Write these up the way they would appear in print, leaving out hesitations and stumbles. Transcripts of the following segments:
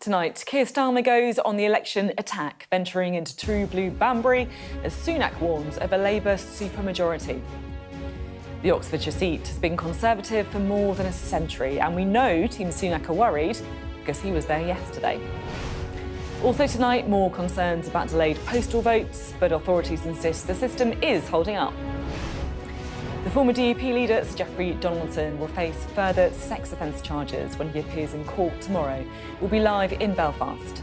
Tonight, Keir Starmer goes on the election attack, venturing into true blue Banbury as Sunak warns of a Labour supermajority. The Oxfordshire seat has been Conservative for more than a century, and we know Team Sunak are worried because he was there yesterday. Also tonight, more concerns about delayed postal votes, but authorities insist the system is holding up. The former DUP leader, Sir Geoffrey Donaldson, will face further sex offence charges when he appears in court tomorrow. We'll be live in Belfast.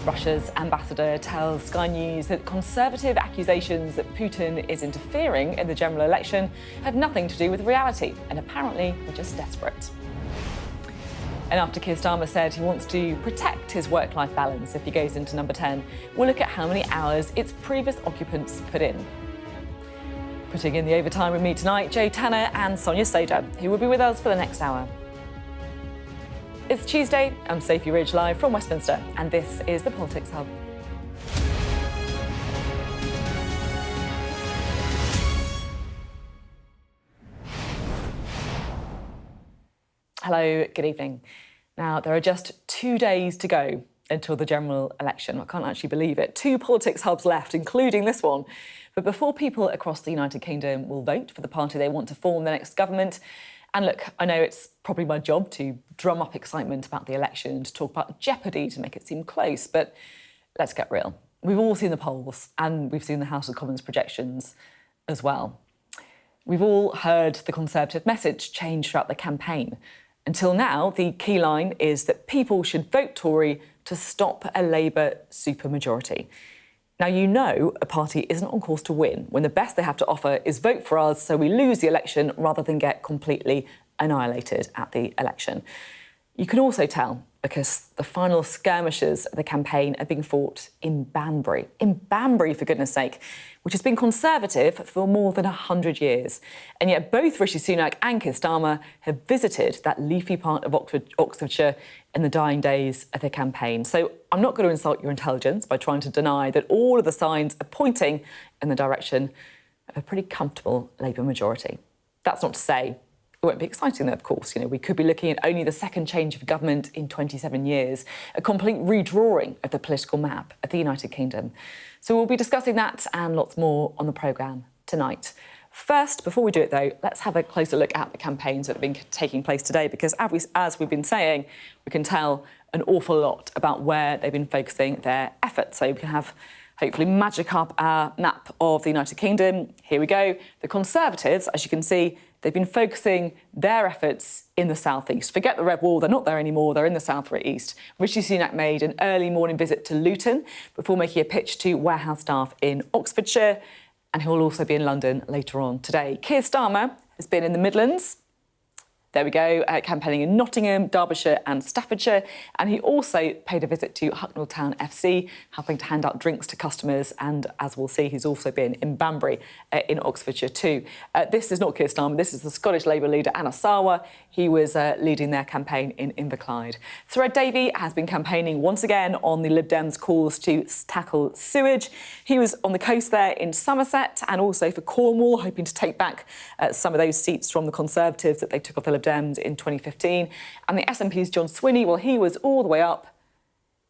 Russia's ambassador tells Sky News that Conservative accusations that Putin is interfering in the general election have nothing to do with reality, and apparently they're just desperate. And after Keir Starmer said he wants to protect his work-life balance if he goes into number 10, we'll look at how many hours its previous occupants put in. Putting in the overtime with me tonight, Joe Tanner and Sonia Sodha, who will be with us for the next hour. It's Tuesday, I'm Sophy Ridge live from Westminster, and this is the Politics Hub. Hello, good evening. Now, there are just 2 days to go until the general election. I can't actually believe it. 2 politics hubs left, including this one. But before people across the United Kingdom will vote for the party they want to form the next government, and look, I know it's probably my job to drum up excitement about the election, to talk about jeopardy, to make it seem close, but let's get real. We've all seen the polls, and we've seen the House of Commons projections as well. We've all heard the Conservative message change throughout the campaign. Until now, the key line is that people should vote Tory to stop a Labour supermajority. Now, you know a party isn't on course to win when the best they have to offer is vote for us so we lose the election rather than get completely annihilated at the election. You can also tell because the final skirmishes of the campaign are being fought in Banbury, for goodness sake, which has been Conservative for more than 100 years. And yet both Rishi Sunak and Keir Starmer have visited that leafy part of Oxfordshire in the dying days of their campaign. So I'm not going to insult your intelligence by trying to deny that all of the signs are pointing in the direction of a pretty comfortable Labour majority. That's not to say it won't be exciting, though, of course. You know, we could be looking at only the second change of government in 27 years, a complete redrawing of the political map of the United Kingdom. So we'll be discussing that and lots more on the programme tonight. First, before we do it, though, let's have a closer look at the campaigns that have been taking place today, because as we've been saying, we can tell an awful lot about where they've been focusing their efforts. So we can have, hopefully, magic up our map of the United Kingdom. Here we go. The Conservatives, as you can see, they've been focusing their efforts in the south-east. Forget the Red Wall, they're not there anymore, they're in the south-east. Rishi Sunak made an early morning visit to Luton before making a pitch to warehouse staff in Oxfordshire, and he'll also be in London later on today. Keir Starmer has been in the Midlands. There we go, campaigning in Nottingham, Derbyshire and Staffordshire. And he also paid a visit to Hucknall Town FC, helping to hand out drinks to customers. And as we'll see, he's also been in Banbury in Oxfordshire too. This is not Keir Starmer, this is the Scottish Labour leader, Anna Sarwar. He was leading their campaign in Inverclyde. Sir Ed Davey has been campaigning once again on the Lib Dems' calls to tackle sewage. He was on the coast there in Somerset and also for Cornwall, hoping to take back some of those seats from the Conservatives that they took off the Lib Dems in 2015. And the SNP's John Swinney, well, he was all the way up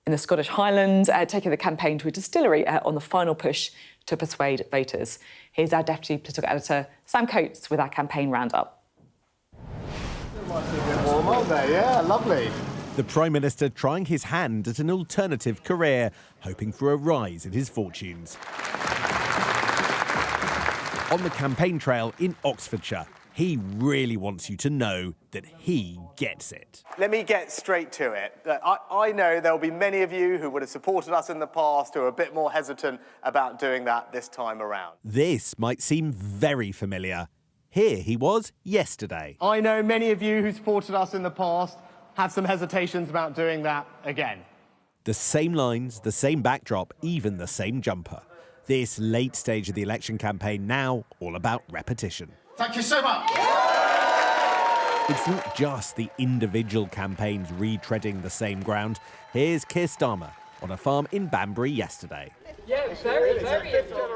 in the Scottish Highlands, taking the campaign to a distillery on the final push to persuade voters. Here's our Deputy Political Editor, Sam Coates, with our campaign roundup. Might be a bit warm, aren't they? Yeah, lovely. The Prime Minister trying his hand at an alternative career, hoping for a rise in his fortunes. On the campaign trail in Oxfordshire, he really wants you to know that he gets it. Let me get straight to it. I know there'll be many of you who would have supported us in the past who are a bit more hesitant about doing that this time around. This might seem very familiar. Here he was yesterday. I know many of you who supported us in the past have some hesitations about doing that again. The same lines, the same backdrop, even the same jumper. This late stage of the election campaign now all about repetition. Thank you so much. It's not just the individual campaigns retreading the same ground. Here's Keir Starmer on a farm in Banbury yesterday.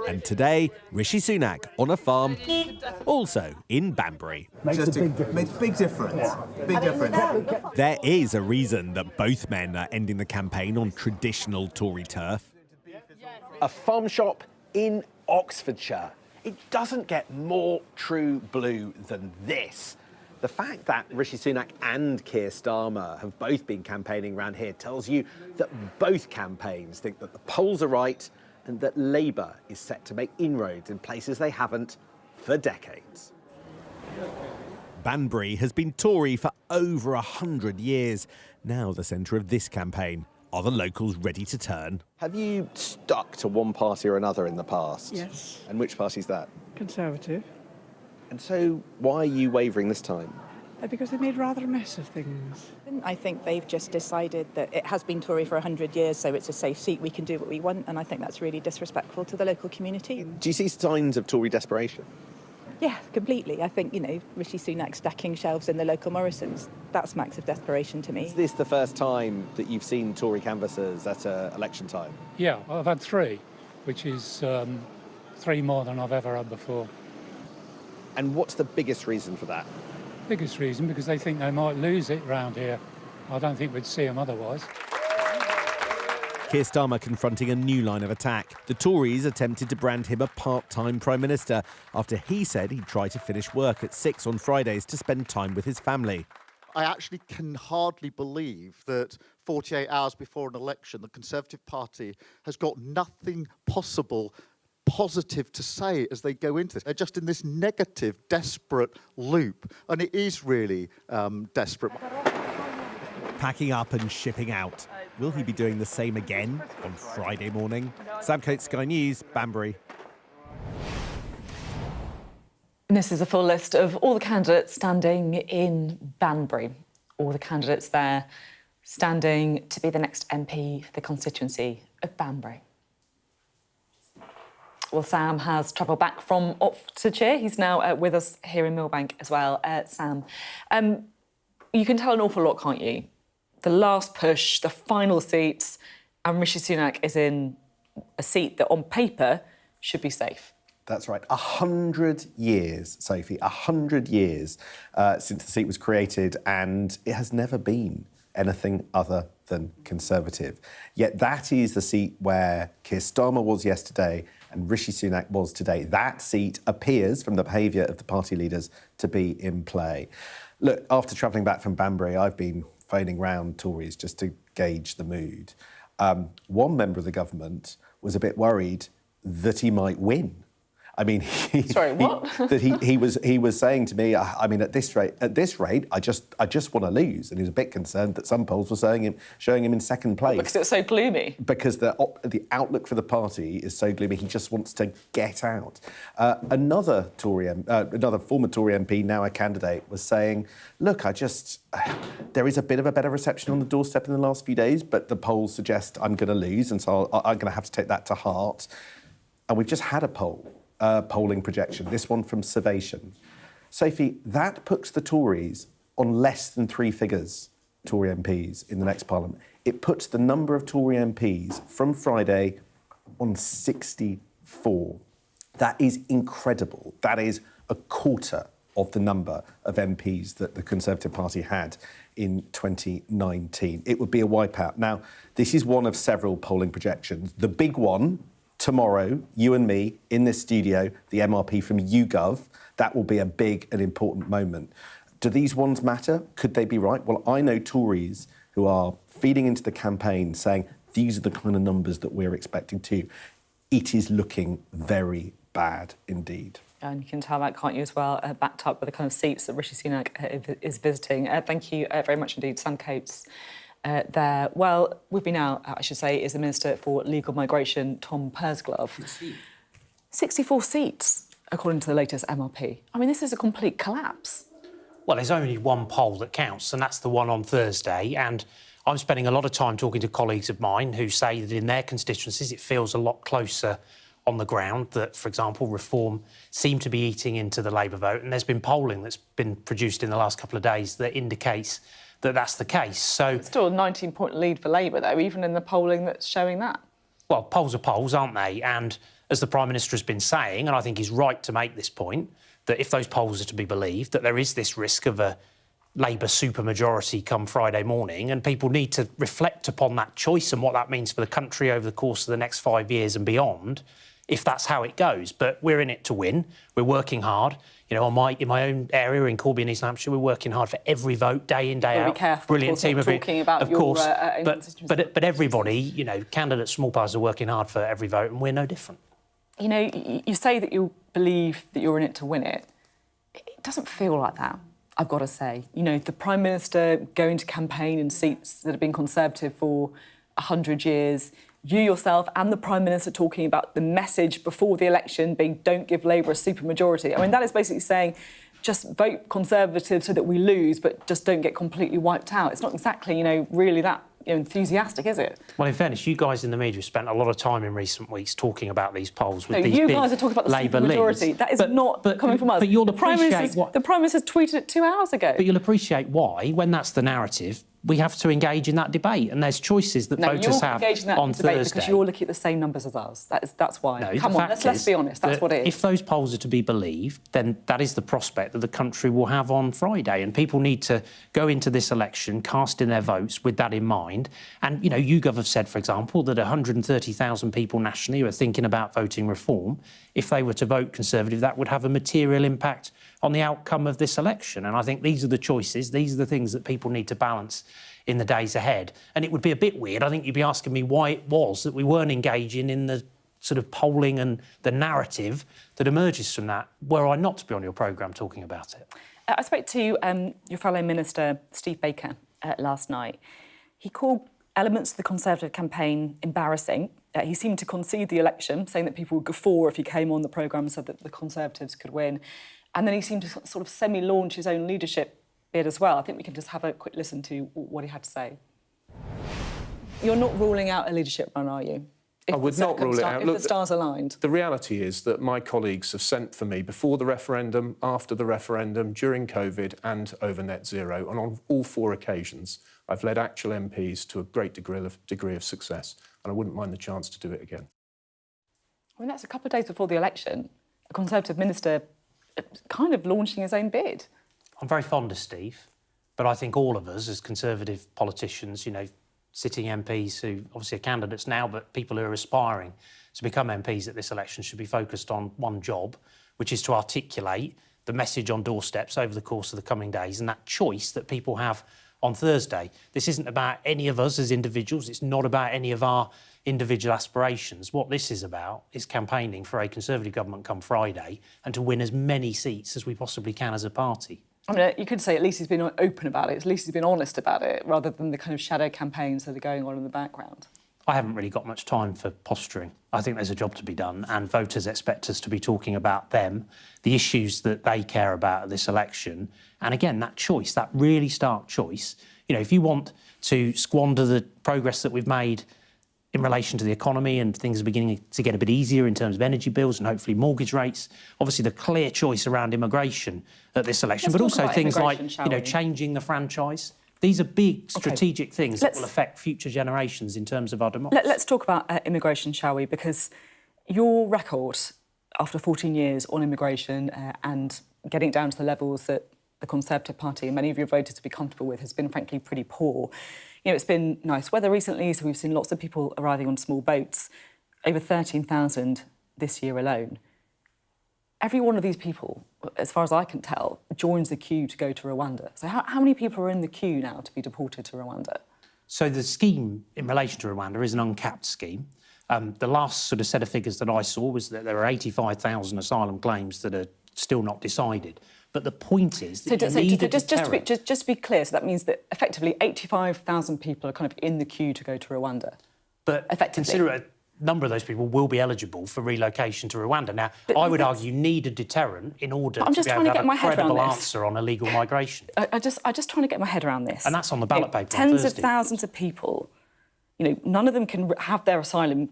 And today, Rishi Sunak on a farm, also in Banbury. Makes a big difference. Big difference. There is a reason that both men are ending the campaign on traditional Tory turf. A farm shop in Oxfordshire. It doesn't get more true blue than this. The fact that Rishi Sunak and Keir Starmer have both been campaigning around here tells you that both campaigns think that the polls are right and that Labour is set to make inroads in places they haven't for decades. Banbury has been Tory for over 100 years. Now the centre of this campaign. Are the locals ready to turn? Have you stuck to one party or another in the past? Yes. And which party's that? Conservative. And so why are you wavering this time? Because they made rather a mess of things. I think they've just decided that it has been Tory for 100 years, so it's a safe seat, we can do what we want, and I think that's really disrespectful to the local community. Do you see signs of Tory desperation? Yeah, completely. I think, Rishi Sunak stacking shelves in the local Morrisons, that's smacks of desperation to me. Is this the first time that you've seen Tory canvassers at election time? Yeah, I've had 3, which is 3 more than I've ever had before. And what's the biggest reason for that? Biggest reason, because they think they might lose it round here. I don't think we'd see them otherwise. Keir Starmer confronting a new line of attack. The Tories attempted to brand him a part-time Prime Minister after he said he'd try to finish work at 6 on Fridays to spend time with his family. I actually can hardly believe that 48 hours before an election, the Conservative Party has got nothing positive to say as they go into this. They're just in this negative, desperate loop, and it is really desperate. Packing up and shipping out. Will he be doing the same again on Friday morning? Sam Coates, Sky News, Banbury. And this is a full list of all the candidates standing in Banbury. All the candidates there standing to be the next MP for the constituency of Banbury. Well, Sam has travelled back from Oxfordshire. He's now with us here in Millbank as well. Sam, you can tell an awful lot, can't you? The last push, the final seats, and Rishi Sunak is in a seat that on paper should be safe. That's right. 100 years, Sophie, 100 years since the seat was created, and it has never been anything other than Conservative. Yet that is the seat where Keir Starmer was yesterday and Rishi Sunak was today. That seat appears, from the behaviour of the party leaders, to be in play. Look, after travelling back from Banbury, I've been phoning round Tories just to gauge the mood. One member of the government was a bit worried that he might win. I mean, Sorry, what? he was saying to me, I mean, at this rate, I just want to lose, and he was a bit concerned that some polls were showing him in second place Because it's so gloomy. because the outlook for the party is so gloomy. He just wants to get out. Another former Tory MP, now a candidate, was saying, "Look, there is a bit of a better reception on the doorstep in the last few days, but the polls suggest I'm going to lose, and so I'm going to have to take that to heart." And we've just had a polling projection, this one from Survation. Sophie, that puts the Tories on less than 3 figures, Tory MPs, in the next Parliament. It puts the number of Tory MPs from Friday on 64. That is incredible. That is a quarter of the number of MPs that the Conservative Party had in 2019. It would be a wipeout. Now, this is one of several polling projections. The big one, tomorrow, you and me in this studio, the MRP from YouGov, that will be a big and important moment. Do these ones matter? Could they be right? Well, I know Tories who are feeding into the campaign saying these are the kind of numbers that we're expecting too. It is looking very bad indeed. And you can tell that, can't you, as well, backed up with the kind of seats that Rishi Sunak is visiting. Thank you very much indeed, Sam Coates. There. Well, with me now, I should say, is the Minister for Legal Migration, Tom Pursglove. 64 seats, according to the latest MRP. I mean, this is a complete collapse. Well, there's only one poll that counts, and that's the one on Thursday. And I'm spending a lot of time talking to colleagues of mine who say that in their constituencies it feels a lot closer on the ground, that, for example, reform seem to be eating into the Labour vote. And there's been polling that's been produced in the last couple of days that indicates that that's the case. So It's still a 19-point lead for Labour, though, even in the polling that's showing that. Well, polls are polls, aren't they? And as the Prime Minister has been saying, and I think he's right to make this point, that if those polls are to be believed, that there is this risk of a Labour supermajority come Friday morning, and people need to reflect upon that choice and what that means for the country over the course of the next 5 years and beyond, if that's how it goes. But we're in it to win. We're working hard. You know, in my own area in Corby and East Lancashire, we're working hard for every vote, day in, day out. Be careful, brilliant team of talking about of your, course. but Everybody, you know, candidates, small parties are working hard for every vote, and we're no different. You know, you say that you believe that you're in it to win it. It doesn't feel like that, I've got to say. You know, the Prime Minister going to campaign in seats that have been Conservative for 100 years, you yourself and the Prime Minister talking about the message before the election being don't give Labour a supermajority. I mean, that is basically saying just vote Conservative so that we lose, but just don't get completely wiped out. It's not exactly, you know, really that enthusiastic, is it? Well, in fairness, you guys in the media have spent a lot of time in recent weeks talking about these polls with these you big guys are talking about the Labour supermajority. leads. That is not coming from us. But you'll the Prime Minister's tweeted it 2 hours ago. But you'll appreciate why, when that's the narrative, we have to engage in that debate, and there's choices that voters have on Thursday. Because you're looking at the same numbers as us. That's why. No, Come on, let's be honest. That's what it is. If those polls are to be believed, then that is the prospect that the country will have on Friday, and people need to go into this election casting their votes with that in mind. And you know, YouGov have said, for example, that 130,000 people nationally are thinking about voting reform. If they were to vote Conservative, that would have a material impact on the outcome of this election. And I think these are the choices, these are the things that people need to balance in the days ahead. And it would be a bit weird, I think you'd be asking me why it was that we weren't engaging in the sort of polling and the narrative that emerges from that, were I not to be on your programme talking about it. I spoke to your fellow Minister, Steve Baker, last night. He called elements of the Conservative campaign embarrassing. He seemed to concede the election, saying that people would guffaw if he came on the programme and said that the Conservatives could win. And then he seemed to sort of semi-launch his own leadership bid as well. I think we can just have a quick listen to what he had to say. You're not ruling out a leadership run, are you? I would not rule it out. If the stars aligned. The reality is that my colleagues have sent for me before the referendum, after the referendum, during COVID and over net zero. And on all 4 occasions, I've led actual MPs to a great degree of success. And I wouldn't mind the chance to do it again. I mean, that's a couple of days before the election. A Conservative minister kind of launching his own bid. I'm very fond of Steve, but I think all of us as Conservative politicians, you know, sitting MPs who obviously are candidates now, but people who are aspiring to become MPs at this election should be focused on one job, which is to articulate the message on doorsteps over the course of the coming days and that choice that people have on Thursday. This isn't about any of us as individuals. It's not about any of our individual aspirations. What this is about is campaigning for a Conservative government come Friday and to win as many seats as we possibly can as a party. I mean, you could say at least he's been open about it, at least he's been honest about it, rather than the kind of shadow campaigns that are going on in the background. I haven't really got much time for posturing. I think there's a job to be done, and voters expect us to be talking about them, the issues that they care about at this election. And again, that choice, that really stark choice, you know, if you want to squander the progress that we've made in relation to the economy and things are beginning to get a bit easier in terms of energy bills and hopefully mortgage rates, obviously the clear choice around immigration at this election, but also things like, you know, changing the franchise. These are big strategic things that will affect future generations in terms of our democracy. Let's talk about immigration, shall we? Because your record after 14 years on immigration and getting it down to the levels that the Conservative Party and many of your voters would be comfortable with has been, frankly, pretty poor. You know, it's been nice weather recently, so we've seen lots of people arriving on small boats, over 13,000 this year alone. Every one of these people, as far as I can tell, joins the queue to go to Rwanda. So how many people are in the queue now to be deported to Rwanda? So the scheme in relation to Rwanda is an uncapped scheme. The last sort of set of figures that I saw was that there are 85,000 asylum claims that are still not decided. But the point is that just to be clear, so that means that effectively 85,000 people are kind of in the queue to go to Rwanda. But consider a number of those people will be eligible for relocation to Rwanda. Now, I would argue you need a deterrent in order to be able to have a credible answer on illegal migration. I'm just trying to get my head around this. And that's on the ballot paper Tens on Thursday. of thousands of people, you know, none of them can have their asylum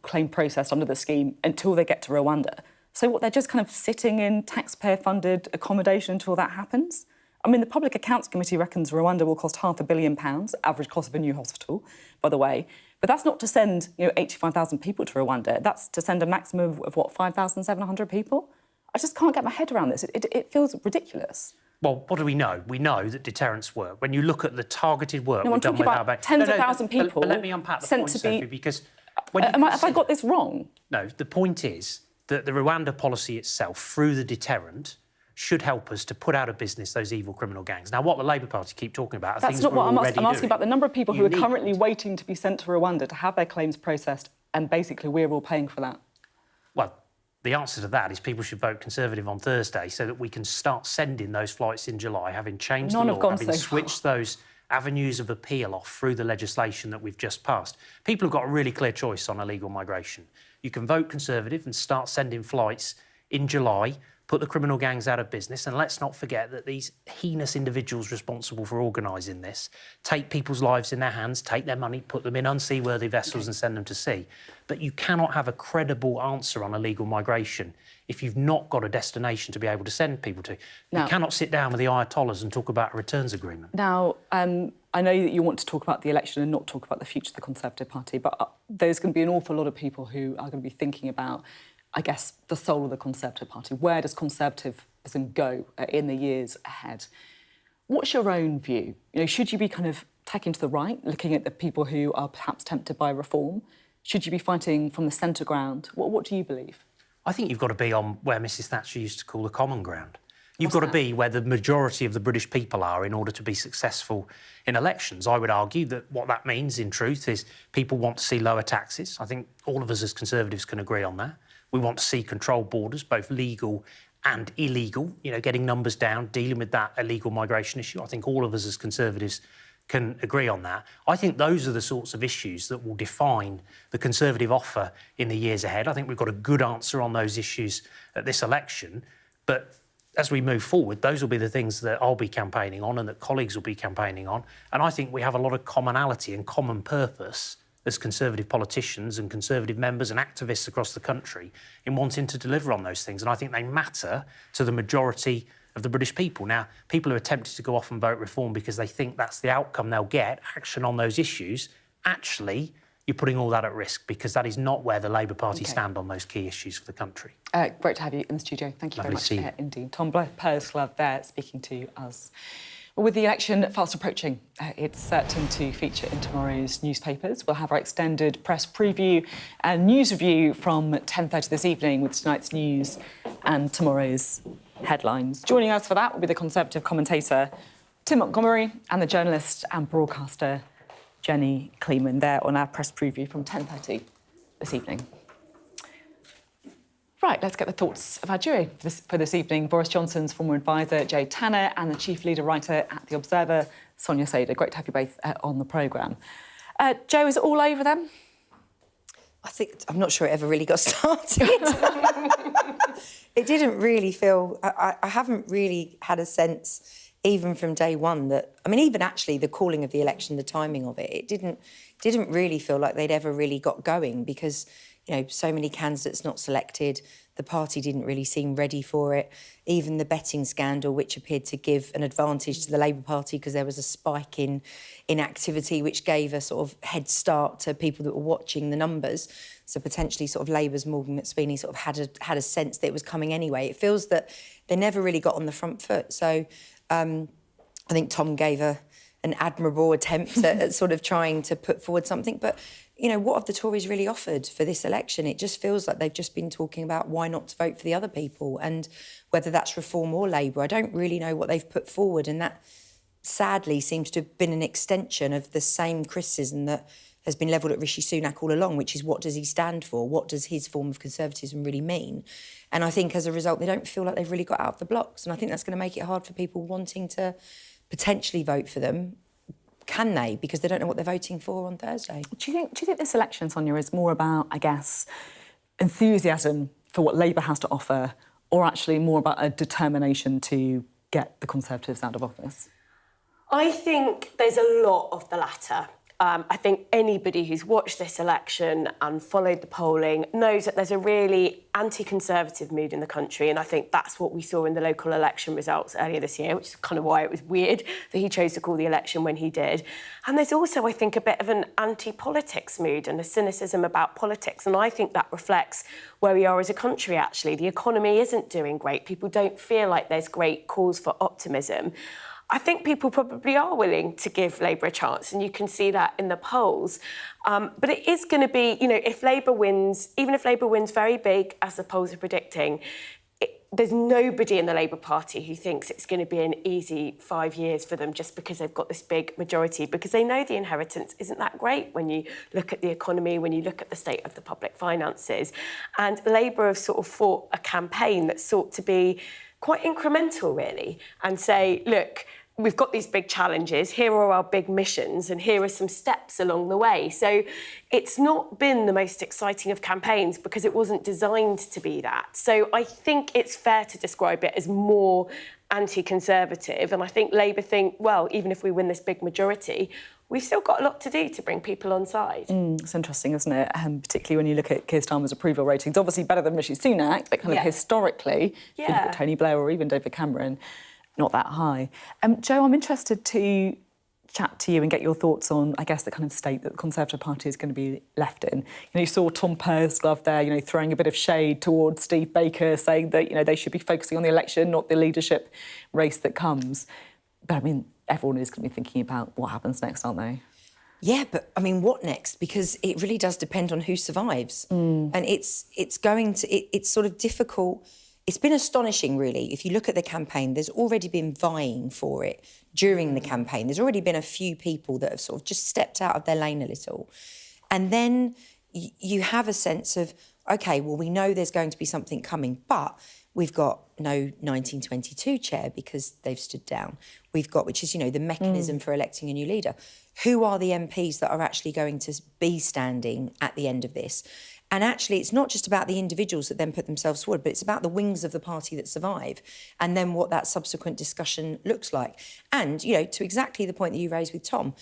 claim processed under the scheme until they get to Rwanda. So what, they're just kind of sitting in taxpayer-funded accommodation until that happens? I mean, the Public Accounts Committee reckons Rwanda will cost £500 million, average cost of a new hospital, by the way. But that's not to send, 85,000 people to Rwanda. That's to send a maximum of, 5,700 people? I just can't get my head around this. It feels ridiculous. Well, what do we know? We know that deterrence work. When you look at the targeted work we've done with our bank... tens of thousands of people but let me unpack the point, Sophie, because... Have I got this wrong? No, the point is that the Rwanda policy itself, through the deterrent, should help us to put out of business those evil criminal gangs. Now, what the Labour Party keep talking about are That's things not what we're I'm already asking. I'm asking about the number of people who are currently it. waiting to be sent to Rwanda to have their claims processed, and basically we're all paying for that. Well, the answer to that is people should vote Conservative on Thursday so that we can start sending those flights in July, having changed the law, having switched those avenues of appeal off through the legislation that we've just passed. People have got a really clear choice on illegal migration. You can vote Conservative and start sending flights in July, put the criminal gangs out of business, and let's not forget that these heinous individuals responsible for organising this take people's lives in their hands, take their money, put them in unseaworthy vessels and send them to sea. But you cannot have a credible answer on illegal migration if you've not got a destination to be able to send people to. You cannot sit down with the Ayatollahs and talk about a returns agreement. Now, I know that you want to talk about the election and not talk about the future of the Conservative Party, but there's going to be an awful lot of people who are going to be thinking about, I guess, the soul of the Conservative Party. Where does conservatism go in the years ahead? What's your own view? Should you be kind of taking to the right, looking at the people who are perhaps tempted by reform? Should you be fighting from the centre ground? What do you believe? I think you've got to be on where Mrs Thatcher used to call the common ground. You've got to be where the majority of the British people are in order to be successful in elections. I would argue that what that means, in truth, is people want to see lower taxes. I think all of us as Conservatives can agree on that. We want to see controlled borders, both legal and illegal, getting numbers down, dealing with that illegal migration issue. I think all of us as Conservatives can agree on that. I think those are the sorts of issues that will define the Conservative offer in the years ahead. I think we've got a good answer on those issues at this election. But as we move forward, those will be the things that I'll be campaigning on and that colleagues will be campaigning on. And I think we have a lot of commonality and common purpose as Conservative politicians and Conservative members and activists across the country in wanting to deliver on those things. And I think they matter to the majority of the British people. Now, people who are tempted to go off and vote reform because they think that's the outcome they'll get, action on those issues, actually, you're putting all that at risk because that is not where the Labour Party stand on those key issues for the country. Great to have you in the studio. Thank you Lovely very much indeed. Tom Pursglove there speaking to us. Well, with the election fast approaching, it's certain to feature in tomorrow's newspapers. We'll have our extended press preview and news review from 10:30 this evening with tonight's news and tomorrow's headlines. Joining us for that will be the Conservative commentator Tim Montgomery and the journalist and broadcaster Jenny Kleeman there on our press preview from 10:30 this evening. Right, let's get the thoughts of our jury for this evening. Boris Johnson's former advisor, Jay Tanner, and the chief leader writer at The Observer, Sonia Sodha. Great to have you both on the programme. Joe, is it all over then? I'm not sure it ever really got started. It didn't really feel... I haven't really had a sense, even from day one, that... I mean, even actually the calling of the election, the timing of it, it didn't really feel like they'd ever really got going because... so many candidates not selected. The party didn't really seem ready for it. Even the betting scandal, which appeared to give an advantage to the Labour Party because there was a spike in activity, which gave a sort of head start to people that were watching the numbers. So potentially sort of Labour's Morgan McSweeney sort of had a sense that it was coming anyway. It feels that they never really got on the front foot. So I think Tom gave an admirable attempt at sort of trying to put forward something. But, what have the Tories really offered for this election? It just feels like they've just been talking about why not to vote for the other people and whether that's Reform or Labour. I don't really know what they've put forward, and that sadly seems to have been an extension of the same criticism that has been levelled at Rishi Sunak all along, which is what does he stand for? What does his form of conservatism really mean? And I think as a result, they don't feel like they've really got out of the blocks. And I think that's going to make it hard for people wanting to potentially vote for them. Can they? Because they don't know what they're voting for on Thursday. Do you think this election, Sonia, is more about, I guess, enthusiasm for what Labour has to offer, or actually more about a determination to get the Conservatives out of office? I think there's a lot of the latter. I think anybody who's watched this election and followed the polling knows that there's a really anti-Conservative mood in the country, and I think that's what we saw in the local election results earlier this year, which is kind of why it was weird that he chose to call the election when he did. And there's also, I think, a bit of an anti-politics mood and a cynicism about politics, and I think that reflects where we are as a country, actually. The economy isn't doing great. People don't feel like there's great cause for optimism. I think people probably are willing to give Labour a chance, and you can see that in the polls. But it is going to be, you know, if Labour wins, even if Labour wins very big, as the polls are predicting, there's nobody in the Labour Party who thinks it's going to be an easy 5 years for them just because they've got this big majority, because they know the inheritance isn't that great when you look at the economy, when you look at the state of the public finances. And Labour have sort of fought a campaign that sought to be quite incremental, really, and say, look, we've got these big challenges, here are our big missions, and here are some steps along the way. So it's not been the most exciting of campaigns because it wasn't designed to be that. So I think it's fair to describe it as more anti-Conservative, and I think Labour think, well, even if we win this big majority, we've still got a lot to do to bring people on side. It's interesting, isn't it? Particularly when you look at Keir Starmer's approval ratings. Obviously better than Rishi Sunak, but kind of historically, if you look at Tony Blair or even David Cameron, not that high. Jo, I'm interested to chat to you and get your thoughts on, I guess, the kind of state that the Conservative Party is going to be left in. You know, you saw Tom Pursglove there, you know, throwing a bit of shade towards Steve Baker, saying that, you know, they should be focusing on the election, not the leadership race that comes. But, I mean, everyone is going to be thinking about what happens next, aren't they? Yeah, but, I mean, what next? Because it really does depend on who survives. And it's sort of difficult. It's been astonishing, really. If you look at the campaign, there's already been vying for it during the campaign. There's already been a few people that have sort of just stepped out of their lane a little. And then you have a sense of, OK, well, we know there's going to be something coming, but we've got no 1922 chair because they've stood down. We've got, which is, you know, the mechanism for electing a new leader. Who are the MPs that are actually going to be standing at the end of this? And actually, it's not just about the individuals that then put themselves forward, but it's about the wings of the party that survive and then what that subsequent discussion looks like. And, you know, to exactly the point that you raised with Tom,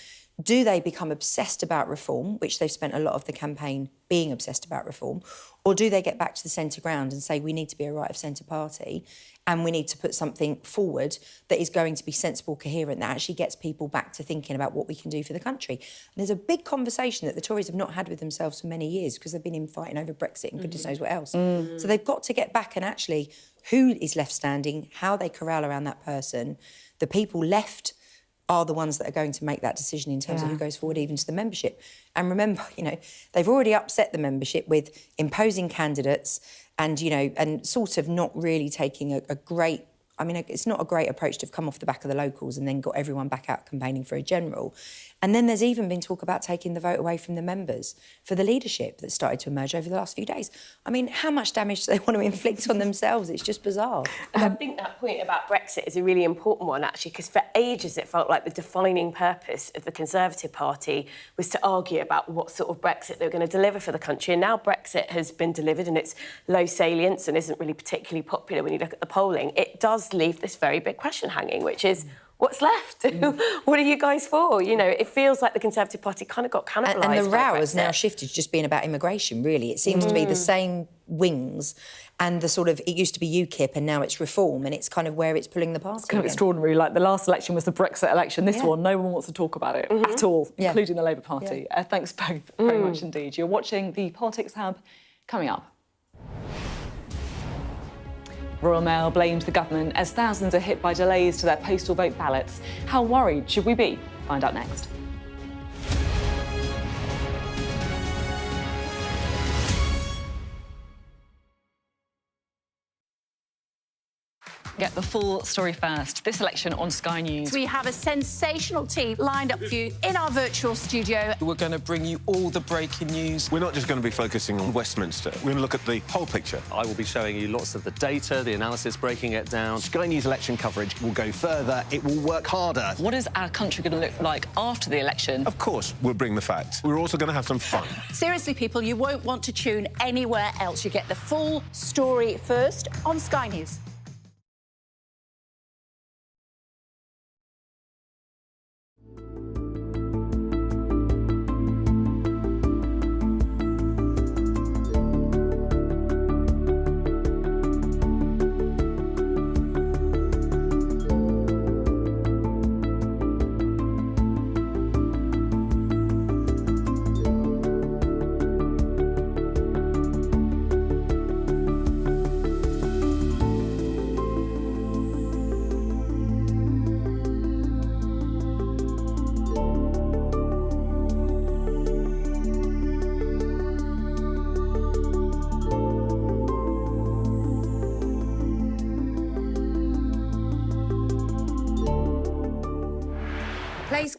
do they become obsessed about reform, which they've spent a lot of the campaign being obsessed about reform, or do they get back to the centre ground and say we need to be a right-of-centre party and we need to put something forward that is going to be sensible, coherent, that actually gets people back to thinking about what we can do for the country? And there's a big conversation that the Tories have not had with themselves for many years because they've been fighting over Brexit and goodness knows what else. So they've got to get back and actually who is left standing, how they corral around that person. The people left are the ones that are going to make that decision in terms of who goes forward even to the membership. And remember, you know, they've already upset the membership with imposing candidates and, you know, and sort of not really taking a great... I mean, it's not a great approach to have come off the back of the locals and then got everyone back out campaigning for a general. And then there's even been talk about taking the vote away from the members for the leadership that started to emerge over the last few days. I mean, how much damage do they want to inflict on themselves? It's just bizarre. I think that point about Brexit is a really important one, actually, because for ages it felt like the defining purpose of the Conservative Party was to argue about what sort of Brexit they were going to deliver for the country. And now Brexit has been delivered and it's low salience and isn't really particularly popular when you look at the polling. It does leave this very big question hanging, which is, what's left? What are you guys for? You know, it feels like the Conservative Party kind of got cannibalised. And the row by has now shifted to just being about immigration, really. It seems to be the same wings and the sort of, it used to be UKIP and now it's Reform, and it's kind of where it's pulling the party. It's kind of extraordinary. Like, the last election was the Brexit election. This one, no one wants to talk about it at all, including the Labour Party. Thanks both very much indeed. You're watching the Politics Hub. Coming up. Royal Mail blames the government as thousands are hit by delays to their postal vote ballots. How worried should we be? Find out next. Get the full story first. This election on Sky News. We have a sensational team lined up for you in our virtual studio. We're going to bring you all the breaking news. We're not just going to be focusing on Westminster. We're going to look at the whole picture. I will be showing you lots of the data, the analysis, breaking it down. Sky News election coverage will go further. It will work harder. What is our country going to look like after the election? Of course, we'll bring the facts. We're also going to have some fun. Seriously, people, you won't want to tune anywhere else. You get the full story first on Sky News.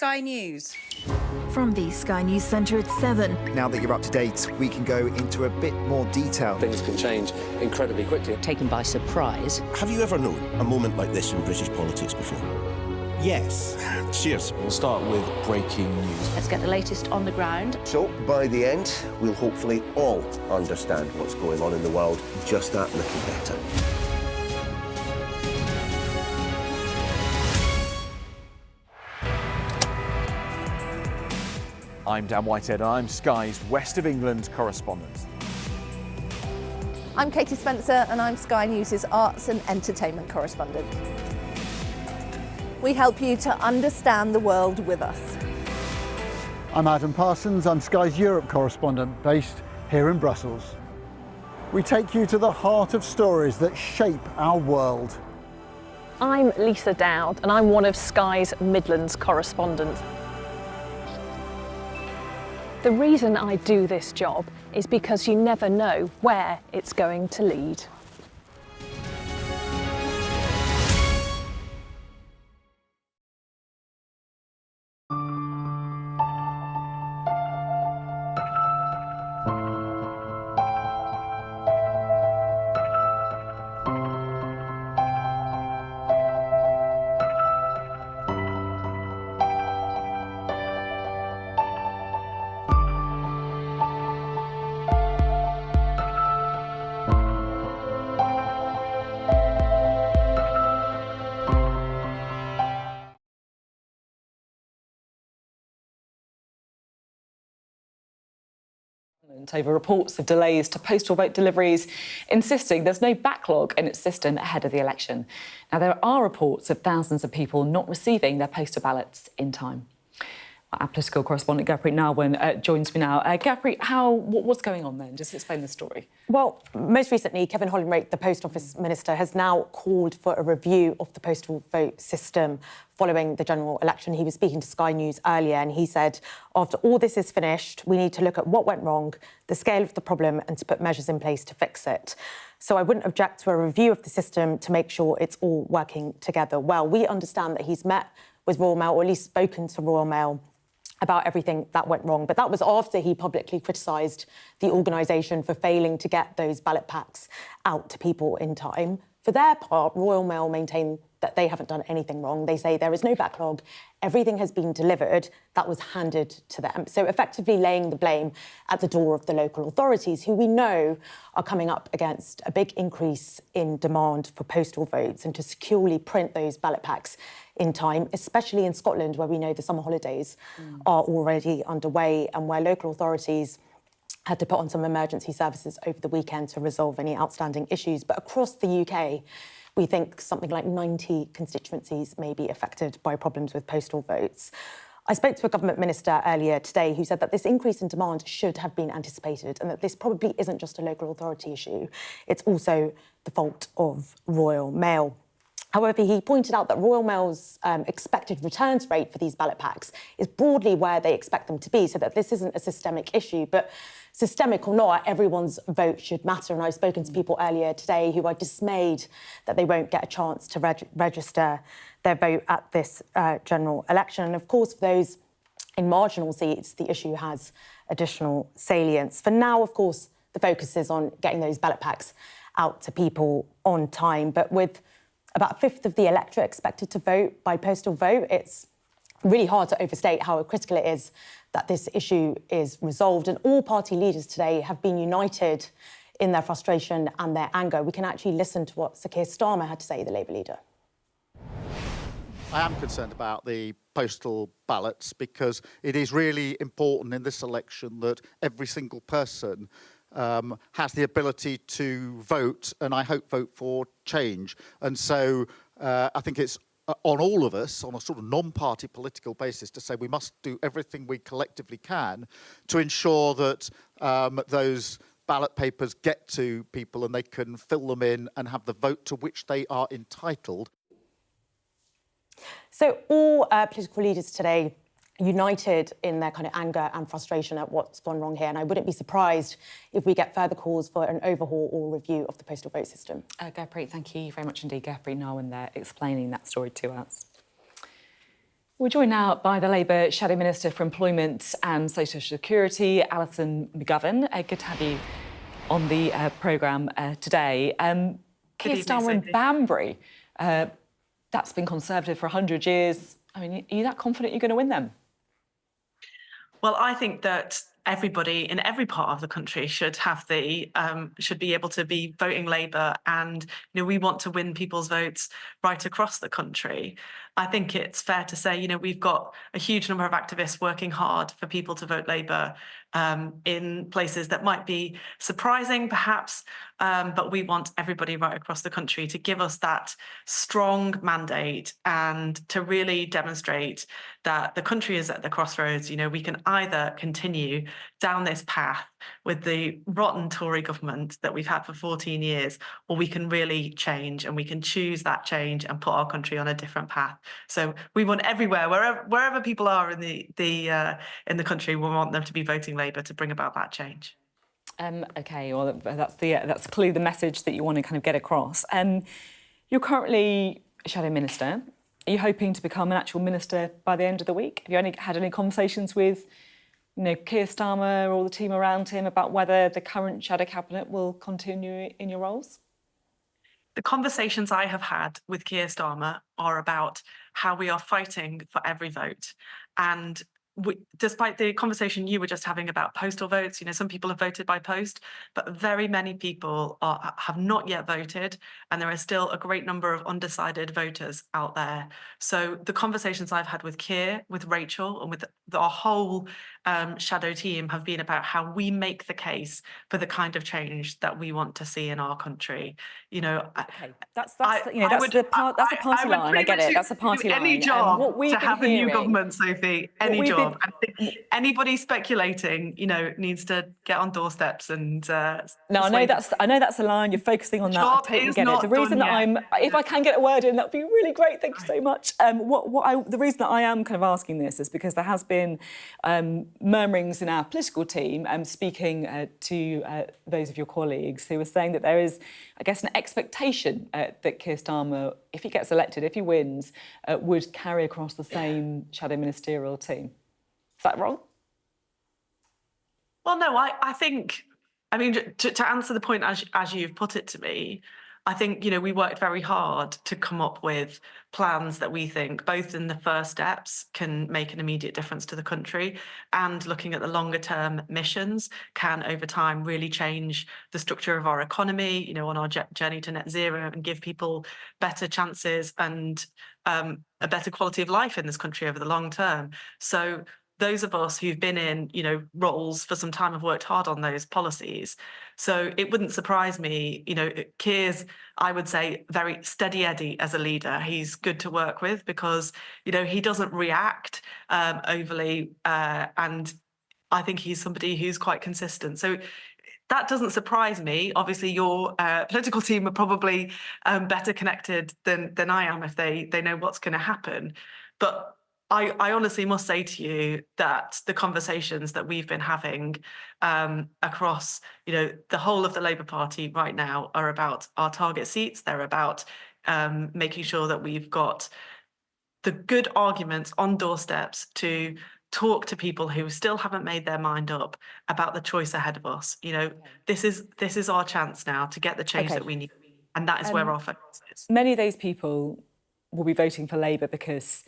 Sky News. From the Sky News Centre at 7. Now that you're up to date, we can go into a bit more detail. Things can change incredibly quickly. Taken by surprise. Have you ever known a moment like this in British politics before? Yes. Cheers. We'll start with breaking news. Let's get the latest on the ground. So, by the end, we'll hopefully all understand what's going on in the world just that little better. I'm Dan Whitehead and I'm Sky's West of England correspondent. I'm Katie Spencer and I'm Sky News' arts and entertainment correspondent. We help you to understand the world with us. I'm Adam Parsons, I'm Sky's Europe correspondent based here in Brussels. We take you to the heart of stories that shape our world. I'm Lisa Dowd and I'm one of Sky's Midlands correspondents. The reason I do this job is because you never know where it's going to lead. Over reports of delays to postal vote deliveries, insisting there's no backlog in its system ahead of the election. Now, there are reports of thousands of people not receiving their postal ballots in time. Our political correspondent Gurpreet Narwan joins me now. Gurpreet, what's going on then? Just explain the story. Well, most recently, Kevin Hollinrake, the Post Office Minister, has now called for a review of the postal vote system following the general election. He was speaking to Sky News earlier and he said, after all this is finished, we need to look at what went wrong, the scale of the problem and to put measures in place to fix it. So I wouldn't object to a review of the system to make sure it's all working together well. We understand that he's met with Royal Mail, or at least spoken to Royal Mail, about everything that went wrong. But that was after he publicly criticised the organisation for failing to get those ballot packs out to people in time. For their part, Royal Mail maintain that they haven't done anything wrong. They say there is no backlog, everything has been delivered, that was handed to them. So effectively laying the blame at the door of the local authorities, who we know are coming up against a big increase in demand for postal votes and to securely print those ballot packs in time, especially in Scotland, where we know the summer holidays are already underway and where local authorities had to put on some emergency services over the weekend to resolve any outstanding issues. But across the UK, we think something like 90 constituencies may be affected by problems with postal votes. I spoke to a government minister earlier today who said that this increase in demand should have been anticipated and that this probably isn't just a local authority issue. It's also the fault of Royal Mail. However, he pointed out that Royal Mail's expected returns rate for these ballot packs is broadly where they expect them to be, so that this isn't a systemic issue. But systemic or not, everyone's vote should matter. And I've spoken to people earlier today who are dismayed that they won't get a chance to register their vote at this general election. And of course, for those in marginal seats, the issue has additional salience. For now, of course, the focus is on getting those ballot packs out to people on time. But with about a fifth of the electorate expected to vote by postal vote, it's really hard to overstate how critical it is that this issue is resolved. And all party leaders today have been united in their frustration and their anger. We can actually listen to what Sir Keir Starmer had to say, the Labour leader. I am concerned about the postal ballots because it is really important in this election that every single person has the ability to vote, and I hope vote for change. And so I think it's on all of us, on a sort of non-party political basis, to say we must do everything we collectively can to ensure that those ballot papers get to people and they can fill them in and have the vote to which they are entitled. So all political leaders today united in their kind of anger and frustration at what's gone wrong here. And I wouldn't be surprised if we get further calls for an overhaul or review of the postal vote system. Gurpreet, thank you very much indeed. Gurpreet Narwan there explaining that story to us. We're joined now by the Labour Shadow Minister for Employment and Social Security, Alison McGovern. Good to have you on the programme today. Keir Starmer and Banbury, that's been Conservative for 100 years. I mean, are you that confident you're going to win them? Well, I think that everybody in every part of the country should have should be able to be voting Labour, and we want to win people's votes right across the country. I think it's fair to say we've got a huge number of activists working hard for people to vote Labour in places that might be surprising, perhaps, but we want everybody right across the country to give us that strong mandate and to really demonstrate that the country is at the crossroads. We can either continue down this path with the rotten Tory government that we've had for 14 years, or we can really change, and we can choose that change and put our country on a different path. So we want everywhere, wherever people are in the country, we want them to be voting Labour to bring about that change. OK, well, that's clearly the message that you want to kind of get across. You're currently a Shadow Minister. Are you hoping to become an actual minister by the end of the week? Have you had any conversations with Keir Starmer or the team around him about whether the current Shadow Cabinet will continue in your roles? The conversations I have had with Keir Starmer are about how we are fighting for every vote. And despite the conversation you were just having about postal votes, some people have voted by post, but very many people have not yet voted, and there are still a great number of undecided voters out there. So the conversations I've had with Keir, with Rachel, and with our whole shadow team have been about how we make the case for the kind of change that we want to see in our country. Okay, that's the party line. I get it. That's a party line. Any job to have a new government, Sophie. Any job. I think anybody speculating, needs to get on doorsteps and. No, I know that's a line. You're focusing on that. I totally get it. The reason that if I can get a word in, that'd be really great. Thank you so much. The reason that I am kind of asking this is because there has been murmurings in our political team, speaking to those of your colleagues who are saying that there is, I guess, an expectation that Keir Starmer, if he gets elected, if he wins, would carry across the same shadow ministerial team. Is that wrong? Well, no, I think, to answer the point as you've put it to me, I think, we worked very hard to come up with plans that we think, both in the first steps, can make an immediate difference to the country, and looking at the longer term missions can, over time, really change the structure of our economy, on our journey to net zero, and give people better chances and a better quality of life in this country over the long term. So those of us who've been in, roles for some time have worked hard on those policies. So it wouldn't surprise me, Keir's, I would say, very steady Eddie as a leader. He's good to work with because, he doesn't react overly. And I think he's somebody who's quite consistent. So that doesn't surprise me. Obviously, your political team are probably better connected than I am if they know what's going to happen. But I honestly must say to you that the conversations that we've been having across, the whole of the Labour Party right now are about our target seats. They're about making sure that we've got the good arguments on doorsteps to talk to people who still haven't made their mind up about the choice ahead of us. This is our chance now to get the change that we need, and that is where our focus is. Many of those people will be voting for Labour because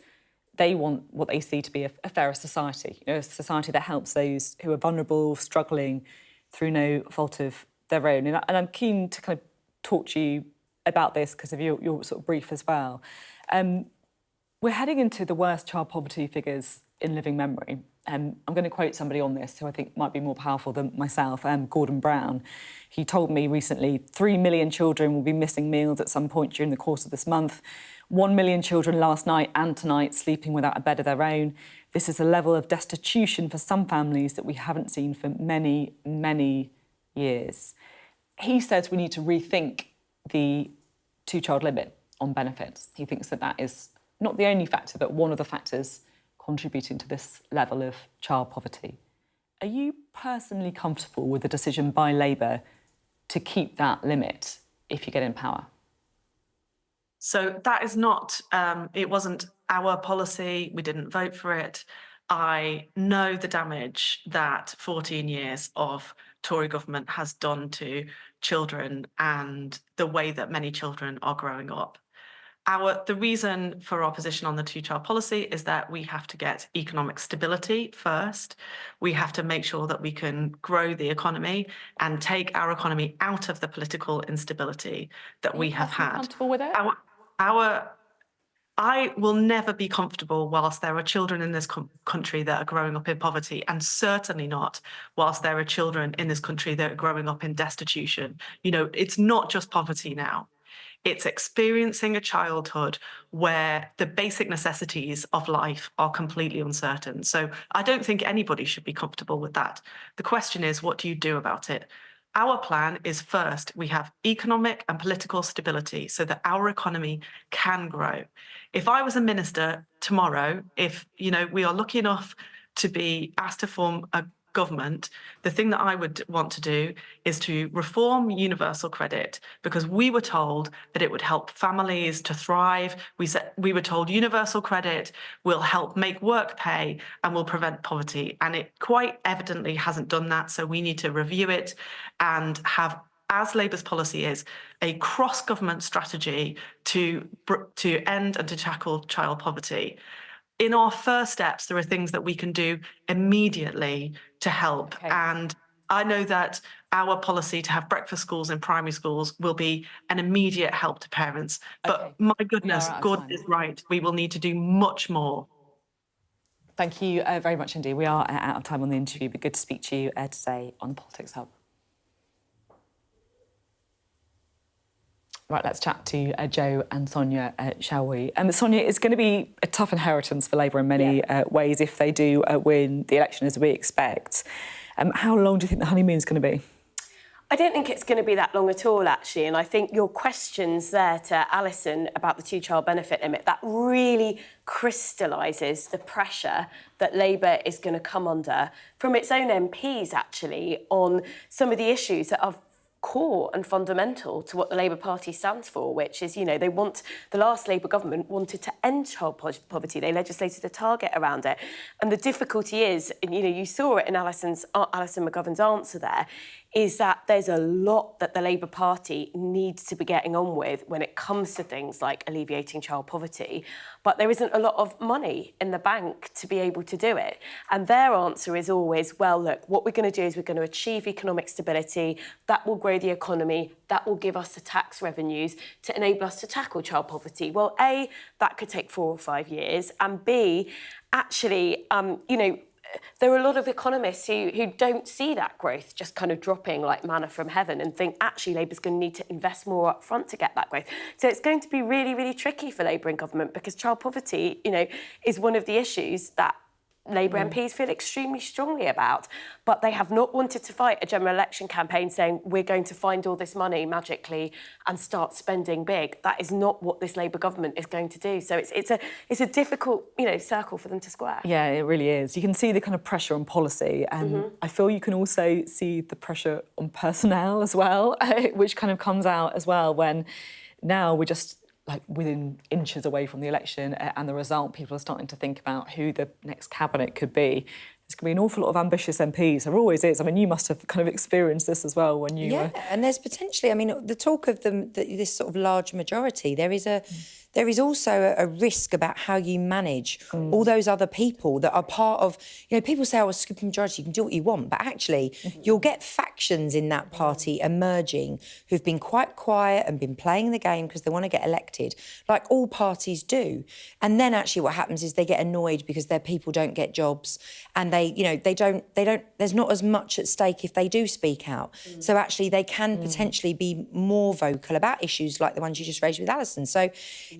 they want what they see to be a fairer society, a society that helps those who are vulnerable, struggling through no fault of their own. And I'm keen to kind of talk to you about this because of your sort of brief as well. We're heading into the worst child poverty figures in living memory. I'm going to quote somebody on this who I think might be more powerful than myself, Gordon Brown. He told me recently 3 million children will be missing meals at some point during the course of this month. 1 million children last night and tonight sleeping without a bed of their own. This is a level of destitution for some families that we haven't seen for many, many years. He says we need to rethink the two-child limit on benefits. He thinks that is not the only factor, but one of the factors contributing to this level of child poverty. Are you personally comfortable with the decision by Labour to keep that limit if you get in power? So that is not, it wasn't our policy. We didn't vote for it. I know the damage that 14 years of Tory government has done to children and the way that many children are growing up. The reason for our position on the two-child policy is that we have to get economic stability first. We have to make sure that we can grow the economy and take our economy out of the political instability that we have had. Comfortable with it? I will never be comfortable whilst there are children in this country that are growing up in poverty, and certainly not whilst there are children in this country that are growing up in destitution. You know, it's not just poverty now. It's experiencing a childhood where the basic necessities of life are completely uncertain. So I don't think anybody should be comfortable with that. The question is, what do you do about it? Our plan is, first, we have economic and political stability so that our economy can grow. If I was a minister tomorrow, if, you know, we are lucky enough to be asked to form a government, the thing that I would want to do is to reform universal credit, because we were told that it would help families to thrive. We were told universal credit will help make work pay and will prevent poverty. And it quite evidently hasn't done that. So we need to review it and have, as Labour's policy is, a cross-government strategy to end and to tackle child poverty. In our first steps, there are things that we can do immediately to help. Okay. And I know that our policy to have breakfast schools in primary schools will be an immediate help to parents. But my goodness, God is right. We will need to do much more. Thank you very much indeed. We are out of time on the interview, but good to speak to you today on the Politics Hub. Right, let's chat to Joe and Sonia, shall we? Sonia, it's going to be a tough inheritance for Labour in many ways if they do win the election, as we expect. How long do you think the honeymoon's going to be? I don't think it's going to be that long at all, actually. And I think your questions there to Alison about the two-child benefit limit, that really crystallises the pressure that Labour is going to come under from its own MPs, actually, on some of the issues that are core and fundamental to what the Labour Party stands for, which is, you know, the last Labour government wanted to end child poverty. They legislated a target around it. And the difficulty is, you know, you saw it in Alison McGovern's answer there, is that there's a lot that the Labour Party needs to be getting on with when it comes to things like alleviating child poverty, but there isn't a lot of money in the bank to be able to do it. And their answer is always, well, look, what we're going to do is we're going to achieve economic stability, that will grow the economy, that will give us the tax revenues to enable us to tackle child poverty. Well, A, that could take 4 or 5 years, and B, actually, you know, there are a lot of economists who don't see that growth just kind of dropping like manna from heaven and think, actually, Labour's going to need to invest more up front to get that growth. So it's going to be really, really tricky for Labour in government, because child poverty, you know, is one of the issues that Labour MPs feel extremely strongly about, but they have not wanted to fight a general election campaign saying we're going to find all this money magically and start spending big. That is not what this Labour government is going to do. So it's a difficult, you know, circle for them to square. Yeah, it really is. You can see the kind of pressure on policy, and I feel you can also see the pressure on personnel as well, which kind of comes out as well when now we're just like within inches away from the election and the result, people are starting to think about who the next cabinet could be. There's going to be an awful lot of ambitious MPs. There always is. I mean, you must have kind of experienced this as well when you were... Yeah, and there's potentially, I mean, the talk of this sort of large majority, there is also a risk about how you manage all those other people that are part of, you know, people say, oh, a super majority, you can do what you want, but actually you'll get factions in that party emerging who've been quite quiet and been playing the game because they want to get elected, like all parties do. And then actually what happens is they get annoyed because their people don't get jobs, and they don't, there's not as much at stake if they do speak out. So actually they can potentially be more vocal about issues like the ones you just raised with Alison. So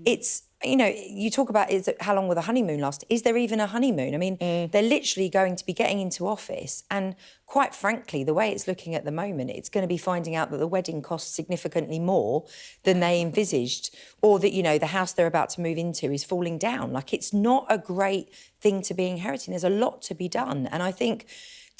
it's, you know, you talk about how long will the honeymoon last? Is there even a honeymoon? I mean, they're literally going to be getting into office, and quite frankly, the way it's looking at the moment, it's going to be finding out that the wedding costs significantly more than they envisaged, or that, you know, the house they're about to move into is falling down. Like, it's not a great thing to be inheriting. There's a lot to be done. And I think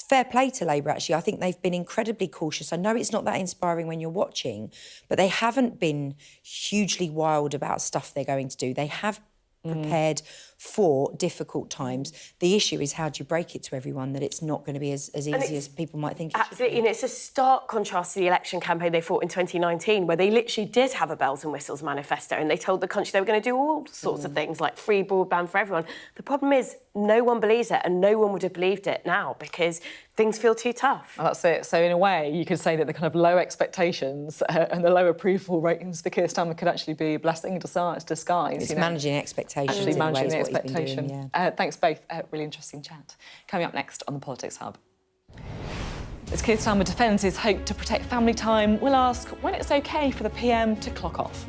fair play to Labour, actually. I think they've been incredibly cautious. I know it's not that inspiring when you're watching, but they haven't been hugely wild about stuff they're going to do. They have prepared for difficult times. The issue is, how do you break it to everyone that it's not going to be as easy as people might think it absolutely, and it's a stark contrast to the election campaign they fought in 2019, where they literally did have a bells and whistles manifesto and they told the country they were going to do all sorts of things like free broadband for everyone. The problem is no one believes it, and no one would have believed it now because things feel too tough. Well, that's it. So in a way, you could say that the kind of low expectations and the low approval ratings for Keir Starmer could actually be a blessing in disguise. It's managing expectations. Actually managing the what he's been expectation. doing, yeah. Thanks both. Really interesting chat. Coming up next on the Politics Hub. As Keir Starmer defends his hope to protect family time, we'll ask when it's OK for the PM to clock off.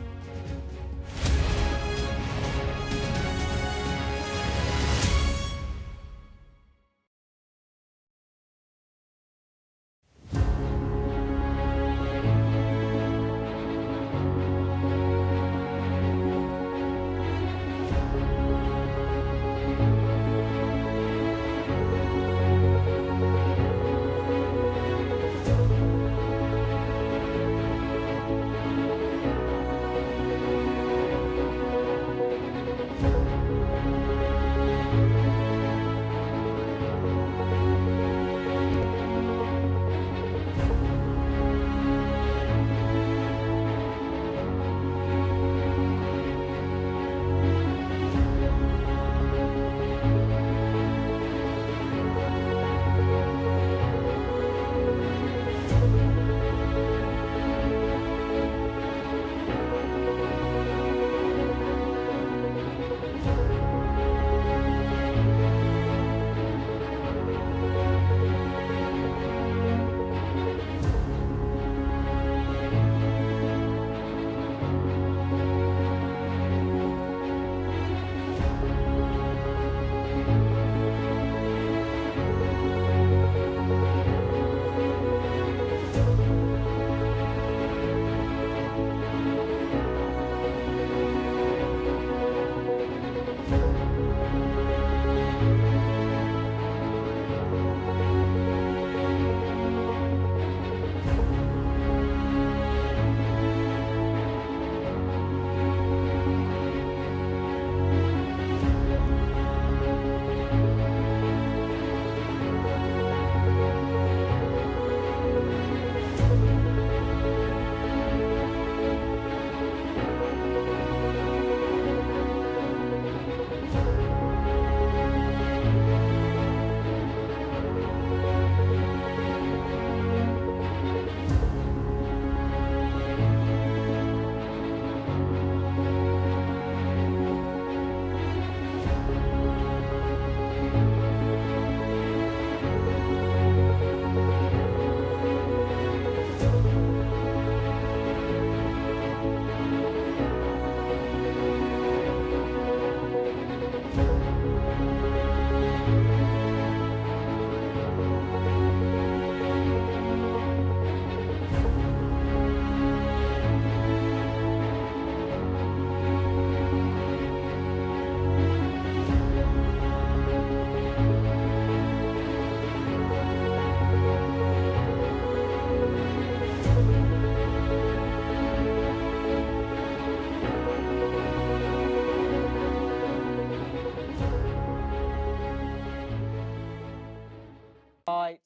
Bye.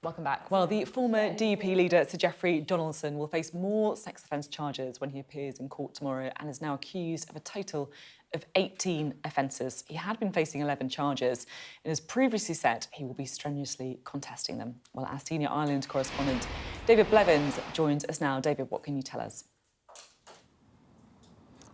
Welcome back. Well, the former DUP leader, Sir Geoffrey Donaldson, will face more sex offence charges when he appears in court tomorrow and is now accused of a total of 18 offences. He had been facing 11 charges and has previously said he will be strenuously contesting them. Well, our senior Ireland correspondent, David Blevins, joins us now. David, what can you tell us?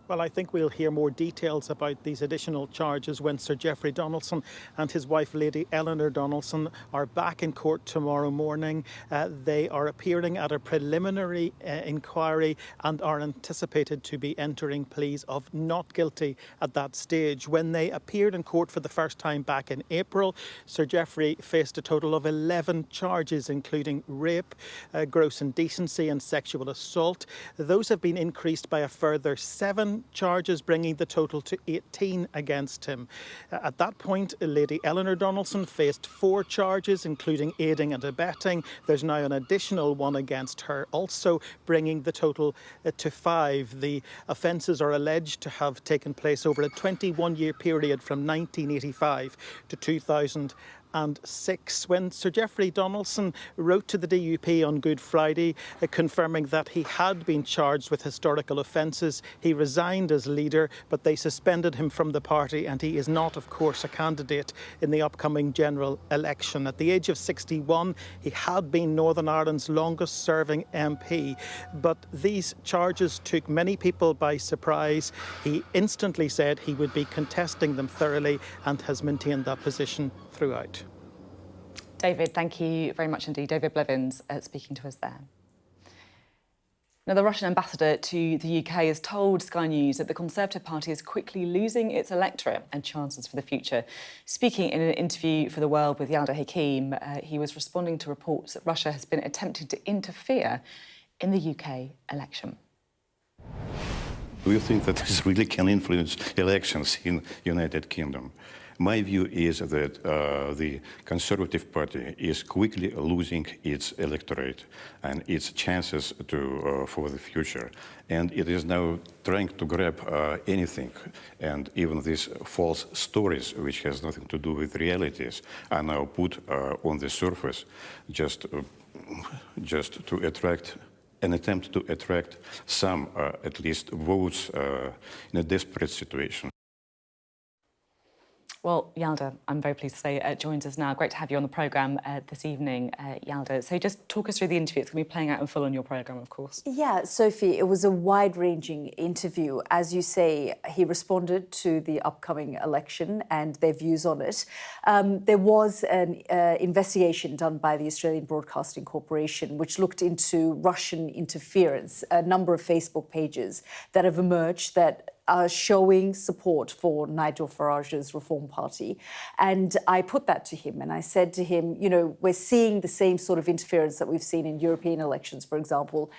Well, I think we'll hear more details about these additional charges when Sir Geoffrey Donaldson and his wife, Lady Eleanor Donaldson, are back in court tomorrow morning. They are appearing at a preliminary inquiry and are anticipated to be entering pleas of not guilty at that stage. When they appeared in court for the first time back in April, Sir Geoffrey faced a total of 11 charges, including rape, gross indecency and sexual assault. Those have been increased by a further 7 7 charges, bringing the total to 18 against him. At that point, Lady Eleanor Donaldson faced 4 charges, including aiding and abetting. There's now an additional one against her, also bringing the total to 5. The offences are alleged to have taken place over a 21-year period from 1985 to 2006. When Sir Geoffrey Donaldson wrote to the DUP on Good Friday confirming that he had been charged with historical offences, he resigned as leader, but they suspended him from the party, and he is not, of course, a candidate in the upcoming general election. At the age of 61, he had been Northern Ireland's longest serving MP, but these charges took many people by surprise. He instantly said he would be contesting them thoroughly and has maintained that position throughout. David, thank you very much indeed. David Blevins speaking to us there. Now, the Russian ambassador to the UK has told Sky News that the Conservative Party is quickly losing its electorate and chances for the future. Speaking in an interview for The World with Yalda Hakim, he was responding to reports that Russia has been attempting to interfere in the UK election. Do you think that this really can influence elections in United Kingdom? My view is that the Conservative Party is quickly losing its electorate and its chances for the future. And it is now trying to grab anything. And even these false stories, which has nothing to do with realities, are now put on the surface just to attract an attempt to attract some, at least, votes in a desperate situation. Well, Yalda, I'm very pleased to say, joins us now. Great to have you on the programme this evening, Yalda. So just talk us through the interview. It's going to be playing out in full on your programme, of course. Yeah, Sophie, it was a wide-ranging interview. As you say, he responded to the upcoming election and their views on it. There was an investigation done by the Australian Broadcasting Corporation which looked into Russian interference, a number of Facebook pages that have emerged that are showing support for Nigel Farage's Reform Party. And I put that to him and I said to him, you know, we're seeing the same sort of interference that we've seen in European elections, for example,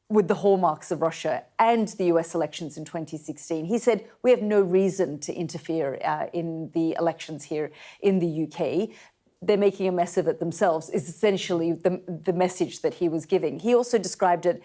with the hallmarks of Russia and the US elections in 2016. He said, we have no reason to interfere in the elections here in the UK. They're making a mess of it themselves, is essentially the message that he was giving. He also described it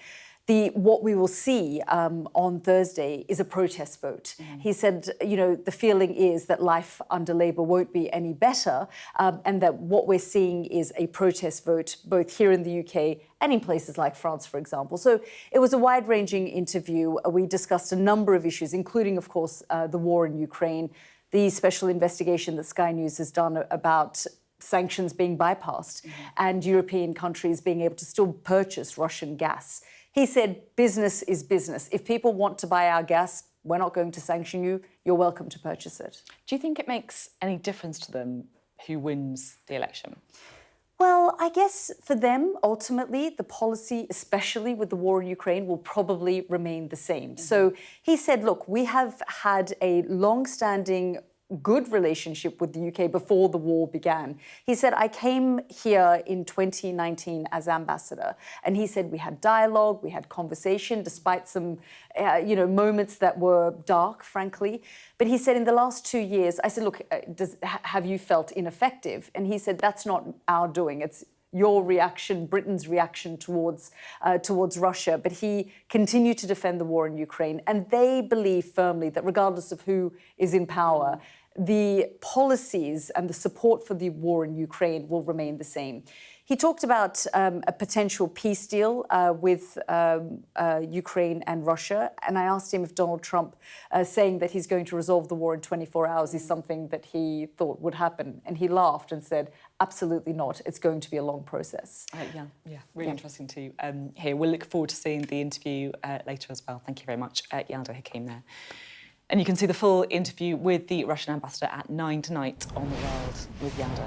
what we will see on Thursday is a protest vote. He said, you know, the feeling is that life under Labour won't be any better and that what we're seeing is a protest vote both here in the UK and in places like France, for example. So it was a wide-ranging interview. We discussed a number of issues, including, of course, the war in Ukraine, the special investigation that Sky News has done about sanctions being bypassed and European countries being able to still purchase Russian gas. He said, business is business. If people want to buy our gas, we're not going to sanction you. You're welcome to purchase it. Do you think it makes any difference to them who wins the election? Well, I guess for them, ultimately, the policy, especially with the war in Ukraine, will probably remain the same. So he said, look, we have had a long-standing good relationship with the UK before the war began. He said, I came here in 2019 as ambassador, and he said we had dialogue, we had conversation, despite some, moments that were dark, frankly. But he said, in the last 2 years, I said, look, have you felt ineffective? And he said, that's not our doing. It's your reaction, Britain's reaction towards Russia. But he continued to defend the war in Ukraine. And they believe firmly that regardless of who is in power, the policies and the support for the war in Ukraine will remain the same. He talked about a potential peace deal with Ukraine and Russia. And I asked him if Donald Trump saying that he's going to resolve the war in 24 hours is something that he thought would happen. And he laughed and said, absolutely not. It's going to be a long process. Really interesting to hear. We'll look forward to seeing the interview later as well. Thank you very much, Yalda Hakim there. And you can see the full interview with the Russian ambassador at 9 tonight on The World with Yalda